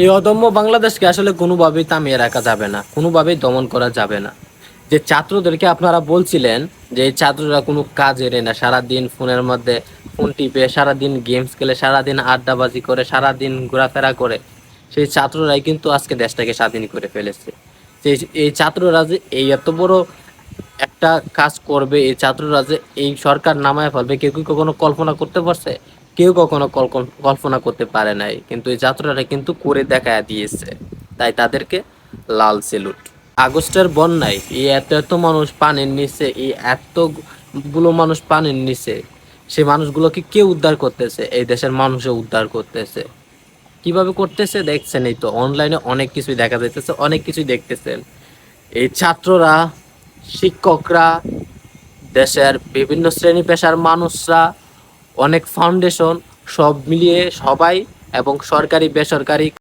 এই অদম্য বাংলাদেশকে আসলে কোনোভাবেই থামিয়ে রাখা যাবে না, কোনোভাবেই দমন করা যাবে না। যে ছাত্রদেরকে আপনারা বলছিলেন যে এই ছাত্ররা কোনো কাজের না, সারাদিন ফোনের মধ্যে ফোন টিপে, সারাদিন গেমস খেলে, সারাদিন আড্ডাবাজি করে, সারাদিন ঘোরাফেরা করে, সেই ছাত্ররাই কিন্তু আজকে দেশটাকে স্বাধীন করে ফেলেছে। যে এই ছাত্ররা যে এই এত বড় একটা কাজ করবে, এই ছাত্ররা যে এই সরকার নামায় ফেলবে, কেউ কি কখনো কল্পনা করতে পারছে? কেউ কখনো কল্পনা করতে পারে নাই, কিন্তু এই ছাত্ররা কিন্তু করে দেখায় দিয়েছে। তাই তাদেরকে লাল সেলুট। আগস্টের বন্যায় এই এত এত মানুষ পানির নিচে, এই এতগুলো মানুষ পানির নিচে, সেই মানুষগুলোকে কে উদ্ধার করতেছে? এই দেশের মানুষও উদ্ধার করতেছে। কিভাবে করতেছে দেখছেন, এই তো অনলাইনে অনেক কিছুই দেখা যাইতেছে, অনেক কিছুই দেখতেছেন। এই ছাত্ররা, শিক্ষকরা, দেশের বিভিন্ন শ্রেণী পেশার মানুষরা, অনেক ফাউন্ডেশন, সব মিলিয়ে সবাই, এবং সরকারি বেসরকারি